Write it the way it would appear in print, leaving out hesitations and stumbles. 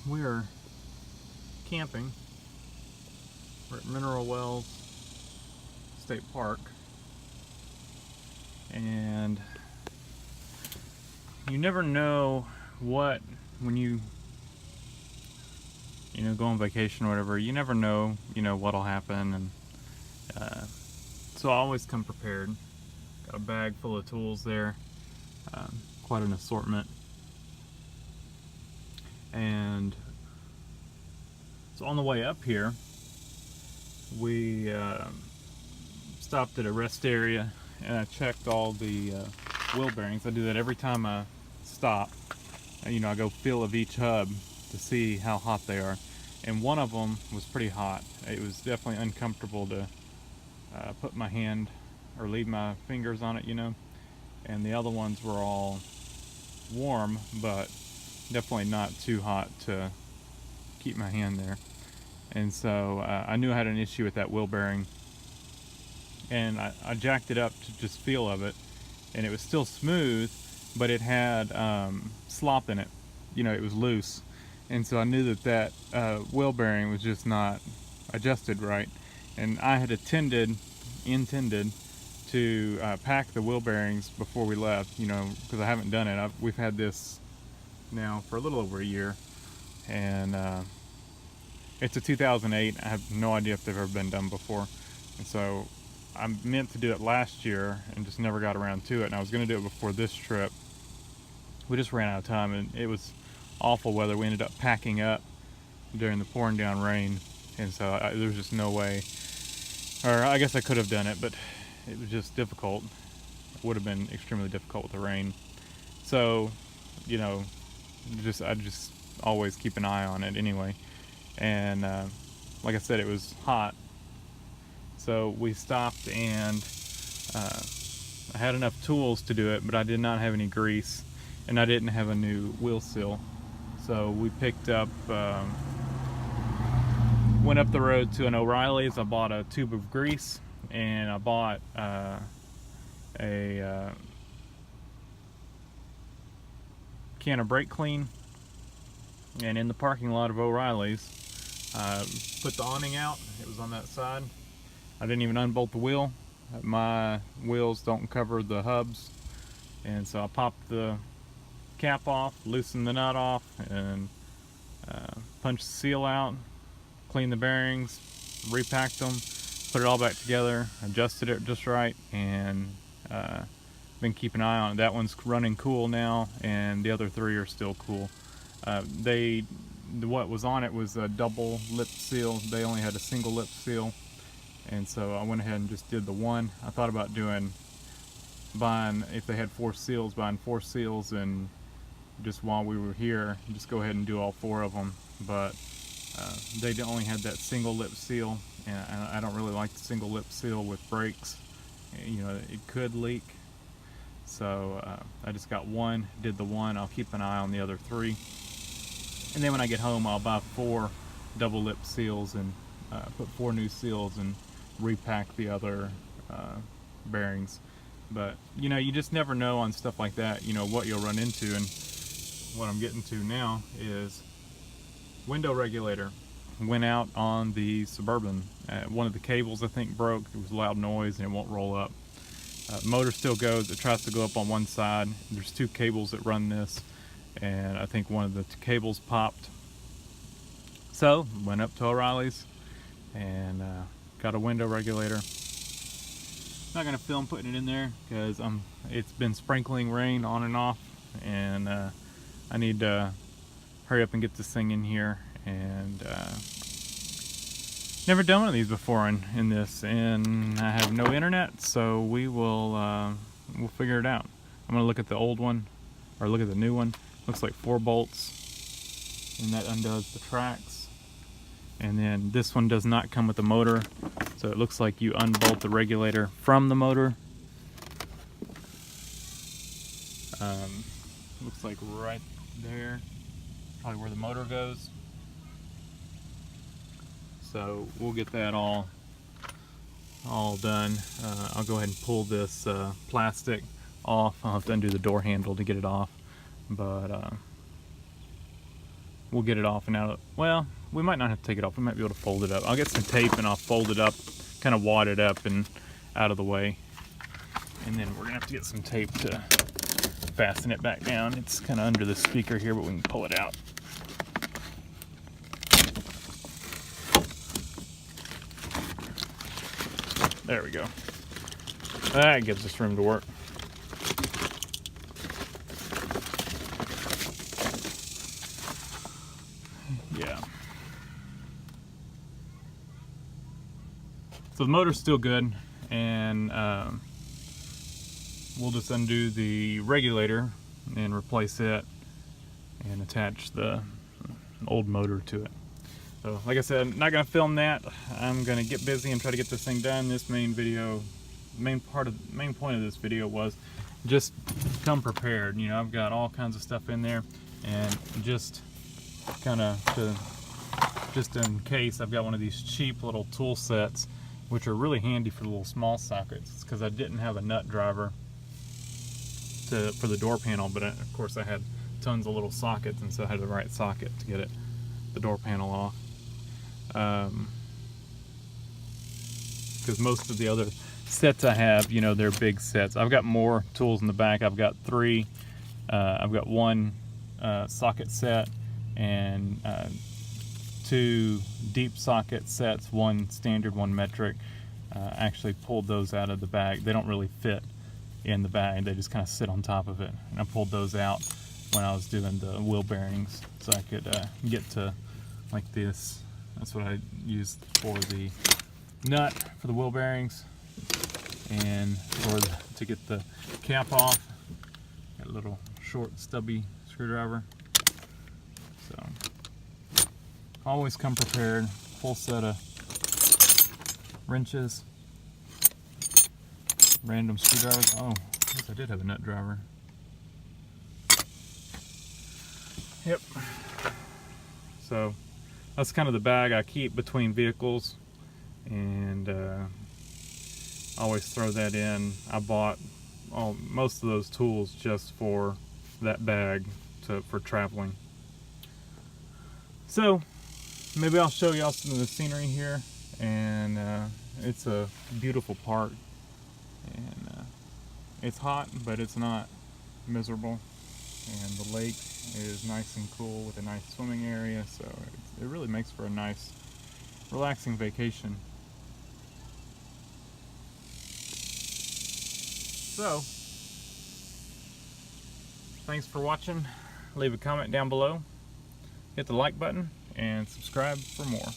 we're camping. We're at Mineral Wells State Park, and you never know what, when you go on vacation or whatever, you never know what'll happen. And so I always come prepared. Got a bag full of tools there, quite an assortment. And so on the way up here, we stopped at a rest area and I checked all the wheel bearings. I do that every time I stop. I go feel of each hub to see how hot they are. And one of them was pretty hot. It was definitely uncomfortable to put my hand or leave my fingers on it, And the other ones were all warm, but definitely not too hot to keep my hand there. And so I knew I had an issue with that wheel bearing, and I jacked it up to just feel of it, and it was still smooth, but it had slop in it. It was loose, and so I knew that wheel bearing was just not adjusted right. And I had intended to pack the wheel bearings before we left, because I haven't done it. We've had this now for a little over a year, and it's a 2008. I have no idea if they've ever been done before, and so I meant to do it last year and just never got around to it. And I was going to do it before this trip. We just ran out of time, and it was awful weather. We ended up packing up during the pouring down rain, and so there was just no way, or I guess I could have done it, but it was just difficult. It would have been extremely difficult with the rain. So I just always keep an eye on it anyway. And like I said, it was hot, so we stopped, and I had enough tools to do it, but I did not have any grease, and I didn't have a new wheel seal. So we picked up, went up the road to an O'Reilly's. I bought a tube of grease, and I bought a can of brake clean. And in the parking lot of O'Reilly's, put the awning out. It was on that side. I didn't even unbolt the wheel. My wheels don't cover the hubs, and so I popped the cap off, loosened the nut off, and punched the seal out, cleaned the bearings, repacked them, put it all back together, adjusted it just right, and been keeping an eye on it. That one's running cool now, and the other three are still cool. What was on it was a double lip seal. They only had a single lip seal, and so I went ahead and just did the one. I thought about buying, if they had 4 seals, buying 4 seals, and just while we were here, just go ahead and do all 4 of them. But they only had that single lip seal, and I don't really like the single lip seal with brakes. It could leak. So I just got one, did the one. I'll keep an eye on the other 3. And then when I get home, I'll buy 4 double lip seals and put 4 new seals and repack the other bearings. But you just never know on stuff like that, what you'll run into. And what I'm getting to now is window regulator. Went out on the Suburban. One of the cables, I think, broke. It was loud noise and it won't roll up. Motor still goes. It tries to go up on one side. There's 2 cables that run this, and I think one of the cables popped. So went up to O'Reilly's and got a window regulator. Not gonna film putting it in there because it's been sprinkling rain on and off, and I need to hurry up and get this thing in here. And never done one of these before in this, and I have no internet, so we'll figure it out. I'm gonna look at the old one, or look at the new one. Looks like 4 bolts, and that undoes the tracks. And then this one does not come with a motor, so it looks like you unbolt the regulator from the motor. Looks like right there, probably where the motor goes. So we'll get that all done. I'll go ahead and pull this plastic off. I'll have to undo the door handle to get it off, but we'll get it off and out of, well, we might not have to take it off. We might be able to fold it up. I'll get some tape and I'll fold it up, kind of wad it up and out of the way. And then we're gonna have to get some tape to fasten it back down. It's kind of under the speaker here, but we can pull it out. There we go. That gives us room to work. Yeah. So the motor's still good, and we'll just undo the regulator and replace it and attach the old motor to it. So like I said, I'm not gonna film that. I'm gonna get busy and try to get this thing done. This main point of this video was just come prepared. You know, I've got all kinds of stuff in there, and just kind of just in case, I've got one of these cheap little tool sets, which are really handy for the little small sockets, because I didn't have a nut driver for the door panel, but of course I had tons of little sockets, and so I had the right socket to get the door panel off. Because most of the other sets I have, you know, they're big sets. I've got more tools in the back. I've got three. I've got one socket set and two deep socket sets, one standard, one metric. Actually pulled those out of the bag. They don't really fit in the bag. They just kind of sit on top of it. And I pulled those out when I was doing the wheel bearings, so I could get to like this. That's what I used for the nut for the wheel bearings, and to get the cap off, got a little short stubby screwdriver. So always come prepared. Full set of wrenches, random screwdrivers. Oh, I guess I did have a nut driver. Yep. So that's kind of the bag I keep between vehicles, and I always throw that in. I bought most of those tools just for that bag for traveling. So maybe I'll show y'all some of the scenery here, and it's a beautiful park, and it's hot, but it's not miserable, and the lake is nice and cool with a nice swimming area, so it really makes for a nice relaxing vacation. So thanks for watching. Leave a comment down below, hit the like button, and subscribe for more.